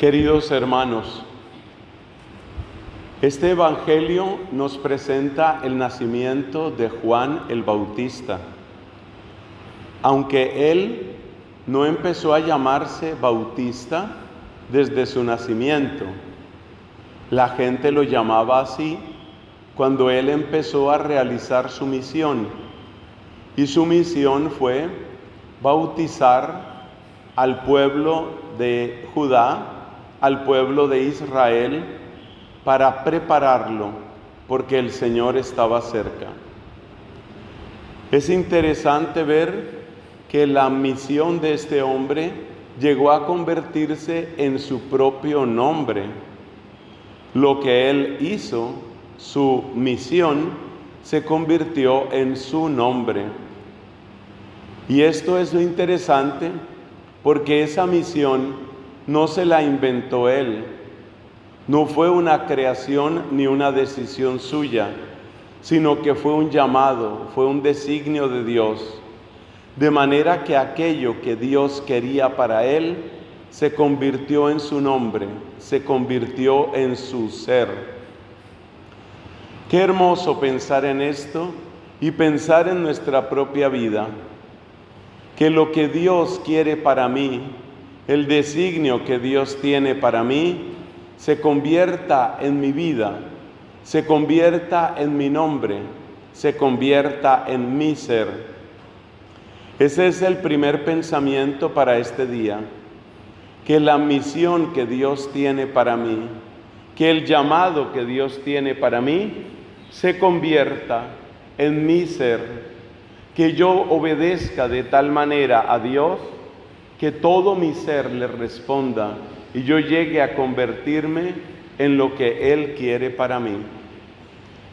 Queridos hermanos, este Evangelio nos presenta el nacimiento de Juan el Bautista. Aunque él no empezó a llamarse Bautista desde su nacimiento, la gente lo llamaba así cuando él empezó a realizar su misión. Y su misión fue bautizar al pueblo de Judá, al pueblo de Israel, para prepararlo, porque el Señor estaba cerca. Es interesante ver que la misión de este hombre llegó a convertirse en su propio nombre. Lo que él hizo, su misión, se convirtió en su nombre. Y esto es lo interesante, porque esa misión no se la inventó él, no fue una creación ni una decisión suya, sino que fue un llamado, fue un designio de Dios, de manera que aquello que Dios quería para él se convirtió en su nombre, se convirtió en su ser. Qué hermoso pensar en esto y pensar en nuestra propia vida, que lo que Dios quiere para mí, el designio que Dios tiene para mí, se convierta en mi vida, se convierta en mi nombre, se convierta en mi ser. Ese es el primer pensamiento para este día, que la misión que Dios tiene para mí, que el llamado que Dios tiene para mí, se convierta en mi ser, que yo obedezca de tal manera a Dios, que todo mi ser le responda y yo llegue a convertirme en lo que Él quiere para mí.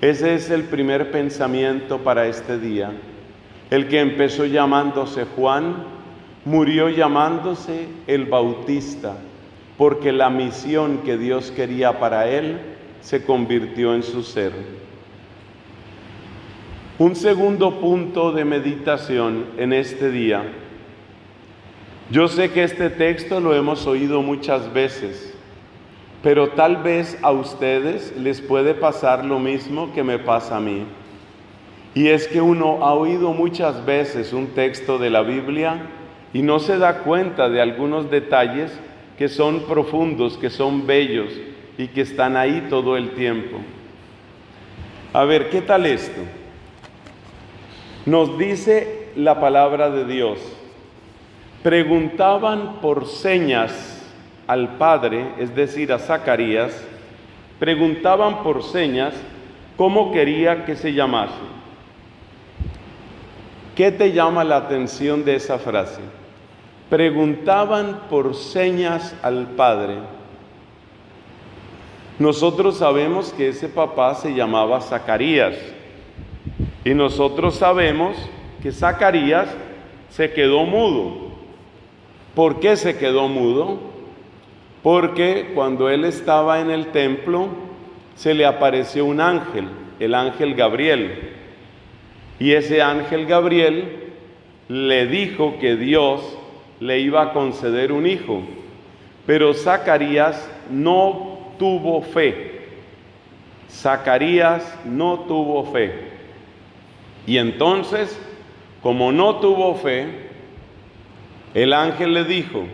Ese es el primer pensamiento para este día. El que empezó llamándose Juan, murió llamándose el Bautista, porque la misión que Dios quería para él se convirtió en su ser. Un segundo punto de meditación en este día. Yo sé que este texto lo hemos oído muchas veces, pero tal vez a ustedes les puede pasar lo mismo que me pasa a mí. Y es que uno ha oído muchas veces un texto de la Biblia y no se da cuenta de algunos detalles que son profundos, que son bellos y que están ahí todo el tiempo. A ver, ¿qué tal esto? Nos dice la palabra de Dios. Preguntaban por señas al padre, es decir, a Zacarías, preguntaban por señas cómo quería que se llamase. ¿Qué te llama la atención de esa frase? Preguntaban por señas al padre. Nosotros sabemos que ese papá se llamaba Zacarías y nosotros sabemos que Zacarías se quedó mudo. ¿Por qué se quedó mudo? Porque cuando él estaba en el templo se le apareció un ángel, el ángel Gabriel. Y ese ángel Gabriel le dijo que Dios le iba a conceder un hijo, pero Zacarías no tuvo fe. Zacarías no tuvo fe. Y entonces, como no tuvo fe, el ángel le dijo: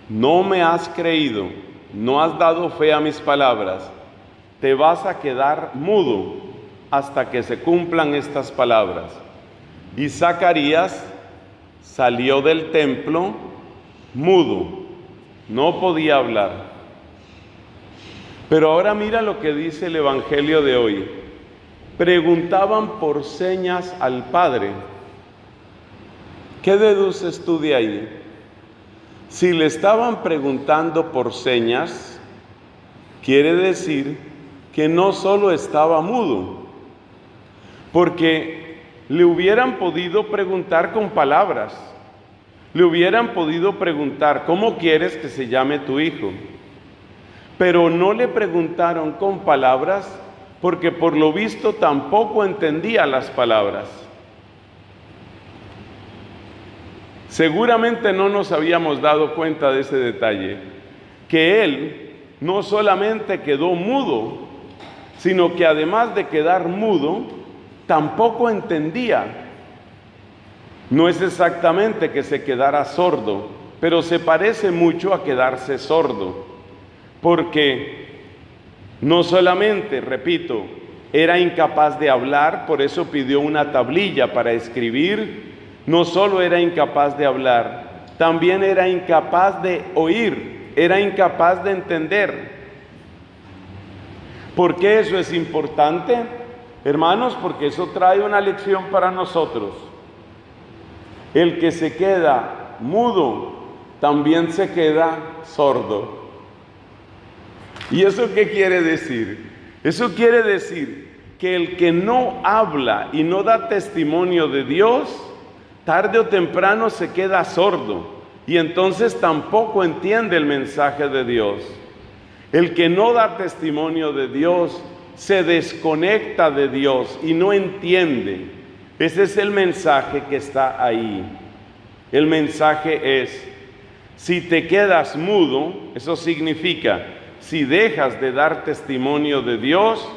no me has creído, no has dado fe a mis palabras, te vas a quedar mudo hasta que se cumplan estas palabras. Y Zacarías salió del templo mudo, no podía hablar. Pero ahora mira lo que dice el Evangelio de hoy. Preguntaban por señas al Padre. ¿Qué deduces tú de ahí? Si le estaban preguntando por señas, quiere decir que no solo estaba mudo, porque le hubieran podido preguntar con palabras, le hubieran podido preguntar: ¿cómo quieres que se llame tu hijo? Pero no le preguntaron con palabras, porque por lo visto tampoco entendía las palabras. Seguramente no nos habíamos dado cuenta de ese detalle, que él no solamente quedó mudo, sino que además de quedar mudo, tampoco entendía. No es exactamente que se quedara sordo, pero se parece mucho a quedarse sordo, porque no solamente, repito, era incapaz de hablar, por eso pidió una tablilla para escribir. No solo era incapaz de hablar, también era incapaz de oír, era incapaz de entender. ¿Por qué eso es importante, hermanos? Porque eso trae una lección para nosotros. El que se queda mudo, también se queda sordo. ¿Y eso qué quiere decir? Eso quiere decir que el que no habla y no da testimonio de Dios, tarde o temprano se queda sordo y entonces tampoco entiende el mensaje de Dios. El que no da testimonio de Dios se desconecta de Dios y no entiende. Ese es el mensaje que está ahí. El mensaje es: si te quedas mudo, eso significa, si dejas de dar testimonio de Dios,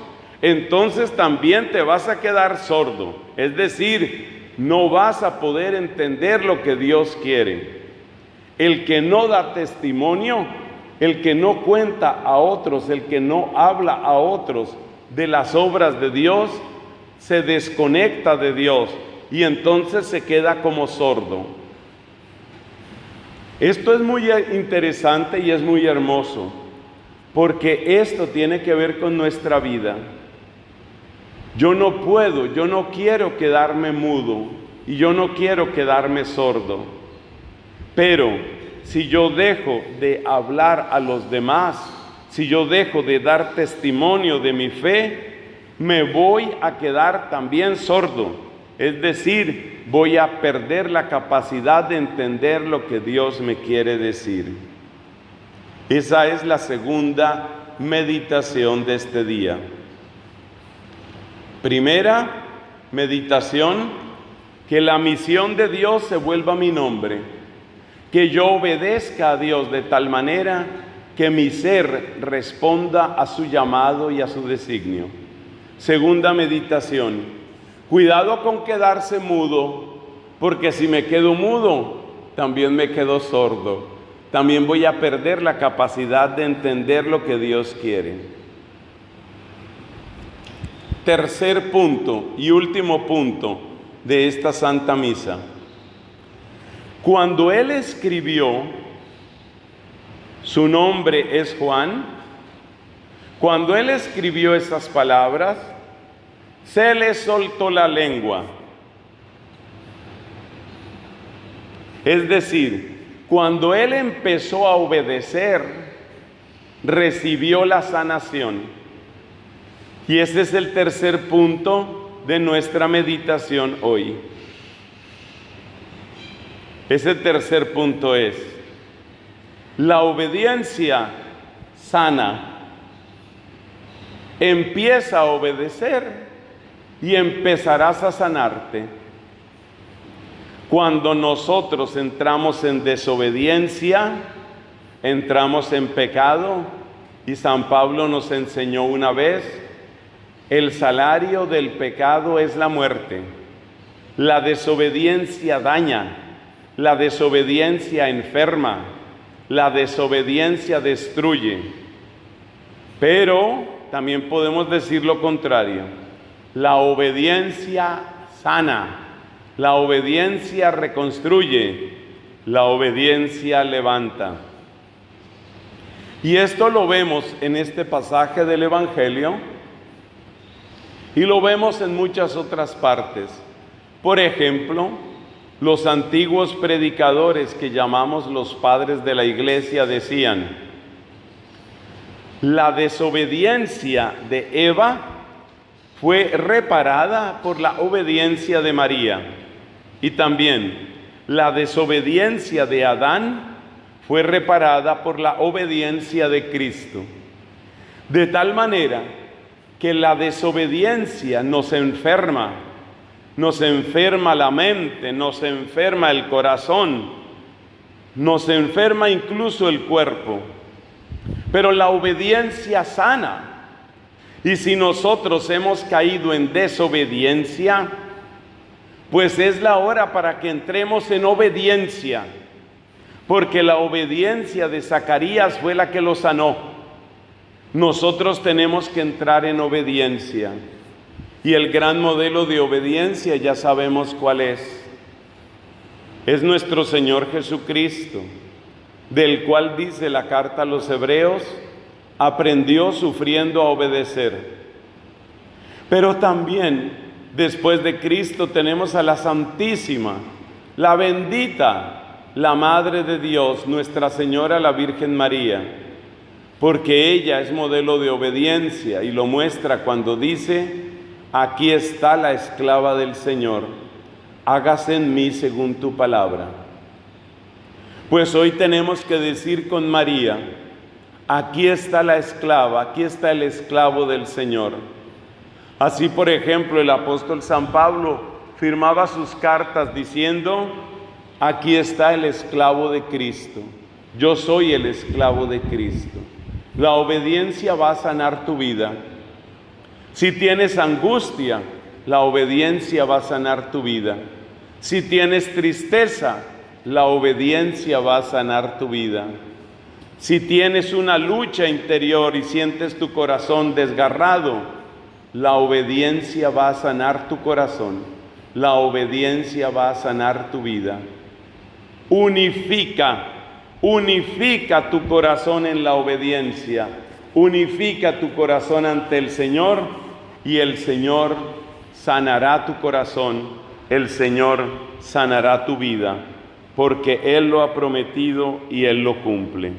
entonces también te vas a quedar sordo. Es decir, no vas a poder entender lo que Dios quiere. El que no da testimonio, el que no cuenta a otros, el que no habla a otros de las obras de Dios, se desconecta de Dios y entonces se queda como sordo. Esto es muy interesante y es muy hermoso, porque esto tiene que ver con nuestra vida. Yo no puedo, yo no quiero quedarme mudo y yo no quiero quedarme sordo. Pero si yo dejo de hablar a los demás, si yo dejo de dar testimonio de mi fe, me voy a quedar también sordo. Es decir, voy a perder la capacidad de entender lo que Dios me quiere decir. Esa es la segunda meditación de este día. Primera meditación: que la misión de Dios se vuelva mi nombre, que yo obedezca a Dios de tal manera que mi ser responda a su llamado y a su designio. Segunda meditación: cuidado con quedarse mudo, porque si me quedo mudo, también me quedo sordo. También voy a perder la capacidad de entender lo que Dios quiere. Tercer punto y último punto de esta Santa Misa. Cuando él escribió, su nombre es Juan, cuando él escribió esas palabras, se le soltó la lengua. Es decir, cuando él empezó a obedecer, recibió la sanación. Y ese es el tercer punto de nuestra meditación hoy. Ese tercer punto es: la obediencia sana. Empieza a obedecer y empezarás a sanarte. Cuando nosotros entramos en desobediencia, entramos en pecado, y San Pablo nos enseñó una vez: el salario del pecado es la muerte. La desobediencia daña, la desobediencia enferma, la desobediencia destruye. Pero también podemos decir lo contrario: la obediencia sana, la obediencia reconstruye, la obediencia levanta. Y esto lo vemos en este pasaje del Evangelio y lo vemos en muchas otras partes. Por ejemplo, los antiguos predicadores que llamamos los padres de la iglesia decían: la desobediencia de Eva fue reparada por la obediencia de María, y también la desobediencia de Adán fue reparada por la obediencia de Cristo. De tal manera que la desobediencia nos enferma la mente, nos enferma el corazón, nos enferma incluso el cuerpo. Pero la obediencia sana. Y si nosotros hemos caído en desobediencia, pues es la hora para que entremos en obediencia, porque la obediencia de Zacarías fue la que lo sanó. Nosotros tenemos que entrar en obediencia, y el gran modelo de obediencia ya sabemos cuál es. Es nuestro Señor Jesucristo, del cual dice la carta a los Hebreos, aprendió sufriendo a obedecer. Pero también, después de Cristo, tenemos a la Santísima, la bendita, la Madre de Dios, Nuestra Señora la Virgen María, porque ella es modelo de obediencia y lo muestra cuando dice: aquí está la esclava del Señor, hágase en mí según tu palabra. Pues hoy tenemos que decir con María: aquí está la esclava, aquí está el esclavo del Señor. Así, por ejemplo, el apóstol San Pablo firmaba sus cartas diciendo: aquí está el esclavo de Cristo, yo soy el esclavo de Cristo. La obediencia va a sanar tu vida. Si tienes angustia, la obediencia va a sanar tu vida. Si tienes tristeza, la obediencia va a sanar tu vida. Si tienes una lucha interior y sientes tu corazón desgarrado, la obediencia va a sanar tu corazón. La obediencia va a sanar tu vida. Unifica tu corazón en la obediencia. Unifica tu corazón ante el Señor y el Señor sanará tu corazón. El Señor sanará tu vida, porque Él lo ha prometido y Él lo cumple.